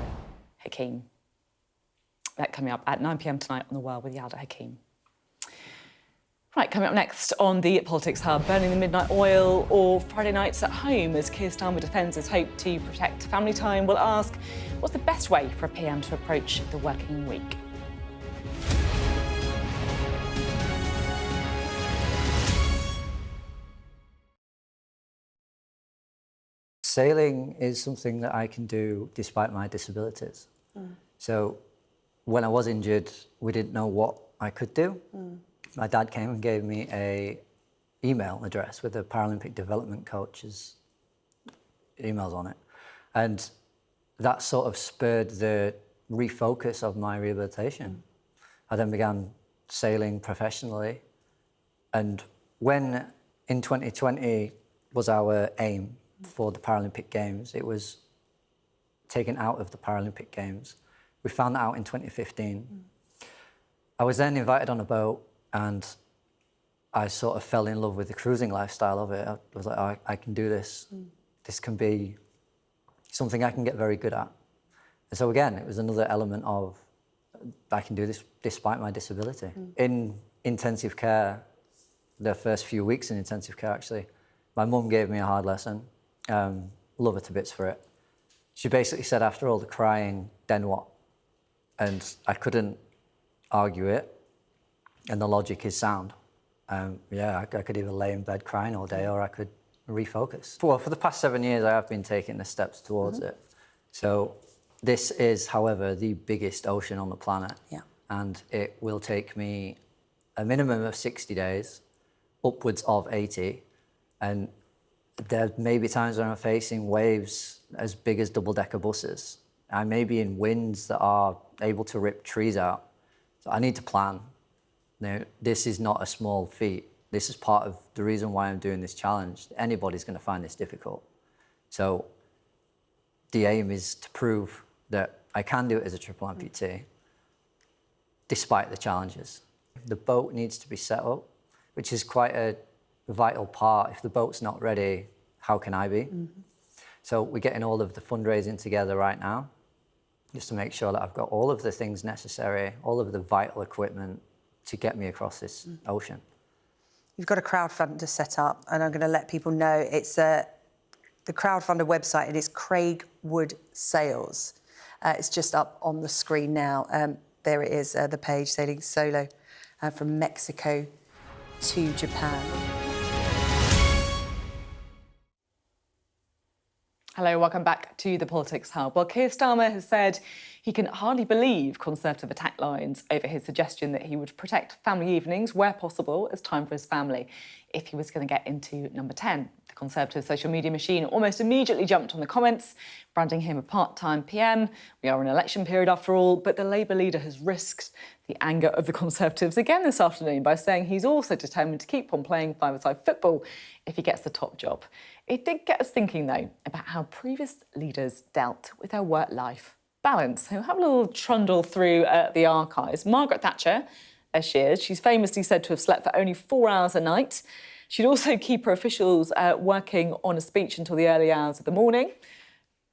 Hakim. That coming up at 9 p.m. tonight on The World with Yalda Hakim. Right, coming up next on the Politics Hub, burning the midnight oil or Friday nights at home as Keir Starmer defends his hope to protect family time. We'll ask, what's the best way for a PM to approach the working week? Sailing is something that I can do despite my disabilities. So when I was injured, we didn't know what I could do. My dad came and gave me a email address with a Paralympic development coach's emails on it. And that sort of spurred the refocus of my rehabilitation. I then began sailing professionally. And when in 2020 was our aim for the Paralympic Games, it was taken out of the Paralympic Games. We found that out in 2015. I was then invited on a boat and I sort of fell in love with the cruising lifestyle of it. I was like, oh, I can do this. This can be something I can get very good at. And so again, it was another element of, I can do this despite my disability. In intensive care, the first few weeks in intensive care actually, my mum gave me a hard lesson. Love her to bits for it. She basically said, after all the crying, then what? And I couldn't argue it, and the logic is sound. Yeah, I could either lay in bed crying all day or I could refocus. Well, for the past 7 years, I have been taking the steps towards it. So this is, however, the biggest ocean on the planet. Yeah. And it will take me a minimum of 60 days, upwards of 80. And there may be times when I'm facing waves as big as double-decker buses. I may be in winds that are able to rip trees out. So I need to plan. Now, this is not a small feat. This is part of the reason why I'm doing this challenge. Anybody's going to find this difficult. So the aim is to prove that I can do it as a triple amputee, despite the challenges. The boat needs to be set up, which is quite a vital part. If the boat's not ready, how can I be? So we're getting all of the fundraising together right now, just to make sure that I've got all of the things necessary, all of the vital equipment to get me across this ocean. You've got a crowdfunder set up, and I'm going to let people know it's the crowdfunder website, and it's Craig Wood Sales. It's just up on the screen now. There it is, the page, sailing solo from Mexico to Japan. Hello, welcome back to the Politics Hub. Well, Keir Starmer has said he can hardly believe Conservative attack lines over his suggestion that he would protect family evenings where possible as time for his family if he was going to get into number 10. The Conservative social media machine almost immediately jumped on the comments, branding him a part-time PM. We are in election period after all, but the Labour leader has risked the anger of the Conservatives again this afternoon by saying he's also determined to keep on playing five-a-side football if he gets the top job. It did get us thinking, though, about how previous leaders dealt with their work-life balance. So have a little trundle through the archives. Margaret Thatcher, as she is, she's famously said to have slept for only 4 hours a night. She'd also keep her officials working on a speech until the early hours of the morning.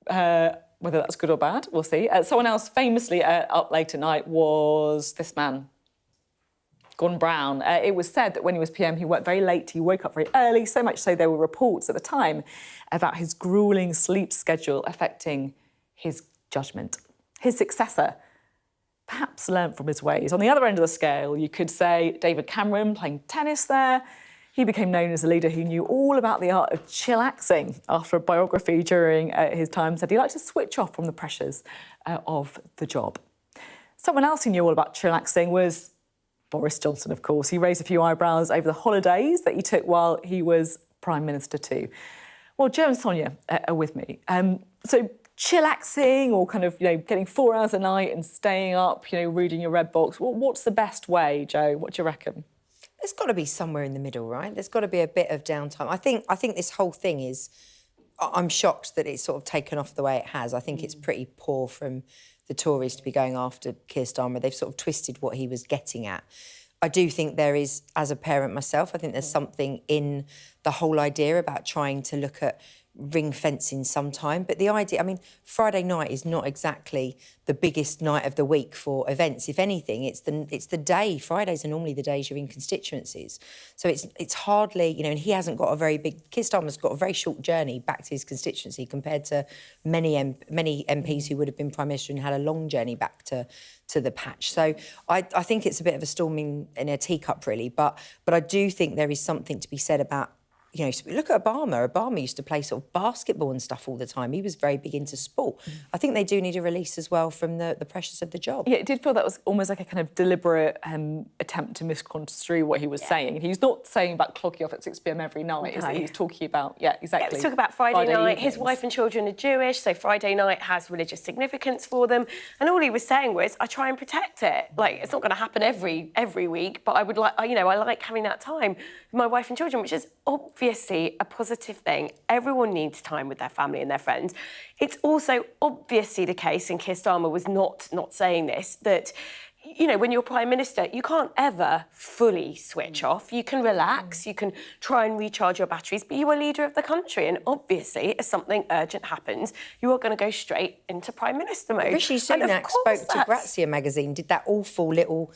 Whether that's good or bad, we'll see. Someone else famously up late at night was this man, Gordon Brown. It was said that when he was PM, he worked very late, he woke up very early, so much so there were reports at the time about his gruelling sleep schedule affecting his judgment. His successor perhaps learnt from his ways. On the other end of the scale, you could say David Cameron playing tennis there. He became known as a leader who knew all about the art of chillaxing. After a biography during his time, said he liked to switch off from the pressures of the job. Someone else who knew all about chillaxing was Boris Johnson, of course. He raised a few eyebrows over the holidays that he took while he was Prime Minister too. Well, Joe and Sonia are with me. So chillaxing or kind of, getting 4 hours a night and staying up, reading your red box. What's the best way, Joe? What do you reckon? There's got to be somewhere in the middle, right? There's got to be a bit of downtime. I think this whole thing is... I'm shocked that it's sort of taken off the way it has. I think it's pretty poor from the Tories to be going after Keir Starmer. They've sort of twisted what he was getting at. I do think there is, as a parent myself, I think there's something in the whole idea about trying to look at ring fencing sometime. But the idea, Friday night is not exactly the biggest night of the week for events. If anything, it's the day. Fridays are normally the days you're in constituencies. So it's hardly, and he hasn't got a very big... Keir Starmer's got a very short journey back to his constituency compared to many MPs who would have been Prime Minister and had a long journey back to the patch. So I think it's a bit of a storm in a teacup, really. But I do think there is something to be said about you know, look at Obama. Obama used to play sort of basketball and stuff all the time. He was very big into sport. I think they do need a release as well from the pressures of the job. Yeah, it did feel that was almost like a kind of deliberate attempt to misconstrue what he was saying. He's not saying about clocking off at 6 p.m. every night, is it? He's talking about, exactly. Yeah, let's talk about Friday night. evenings. His wife and children are Jewish, so Friday night has religious significance for them. And all he was saying was, I try and protect it. Like, it's not going to happen every week, but I would like, you know, I like having that time with my wife and children, which is obviously a positive thing. Everyone needs time with their family and their friends. It's also obviously the case, and Keir Starmer was not saying this, that, you know, when you're Prime Minister, you can't ever fully switch off. You can relax, you can try and recharge your batteries, but you are leader of the country, and obviously, if something urgent happens, you are going to go straight into Prime Minister mode. Rishi Sunak spoke to Grazia magazine, did that awful little...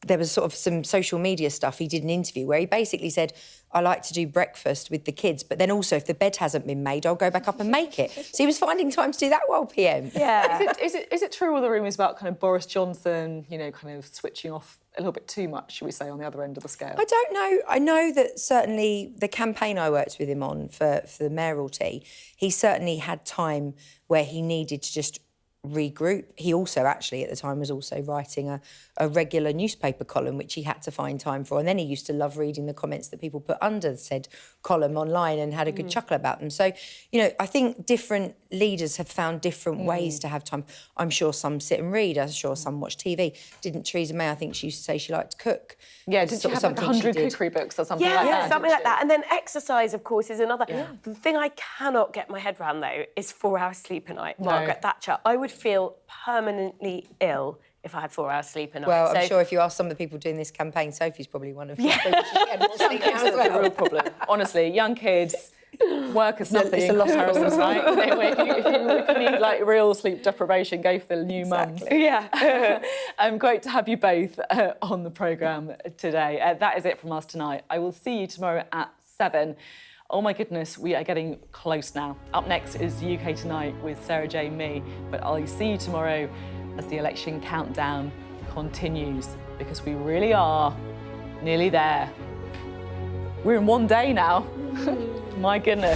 There was sort of some social media stuff. He did an interview where he basically said, I like to do breakfast with the kids, but then also if the bed hasn't been made, I'll go back up and make it. So he was finding time to do that while PM. Yeah. Is it true all the rumours about kind of Boris Johnson, you know, kind of switching off a little bit too much, should we say, on the other end of the scale? I don't know. I know that certainly the campaign I worked with him on for the mayoralty, he certainly had time where he needed to just regroup. He also actually at the time was also writing a regular newspaper column which he had to find time for, and then he used to love reading the comments that people put under said column online and had a good chuckle about them. So, you know, I think different leaders have found different ways to have time. I'm sure some sit and read, I'm sure some watch TV. Didn't Theresa May, I think she used to say she liked to cook. Yeah, did she have like 100 cookery books or something like that? Yeah, something like that. And then exercise, of course, is another. The thing I cannot get my head around, though, is 4 hours sleep a night. Margaret Thatcher. I would feel permanently ill if I had 4 hours sleep a night. Well, I'm sure if you ask some of the people doing this campaign, Sophie's probably one of them. It's a real problem. Honestly, young kids, work is nothing in comparison, right? If you need like real sleep deprivation, go for the new mums. Yeah. Great to have you both on the programme today. That is it from us tonight. I will see you tomorrow at 7. Oh my goodness, we are getting close now. Up next is UK Tonight with Sarah J. Me, but I'll see you tomorrow as the election countdown continues, because we really are nearly there. We're in one day now. My goodness.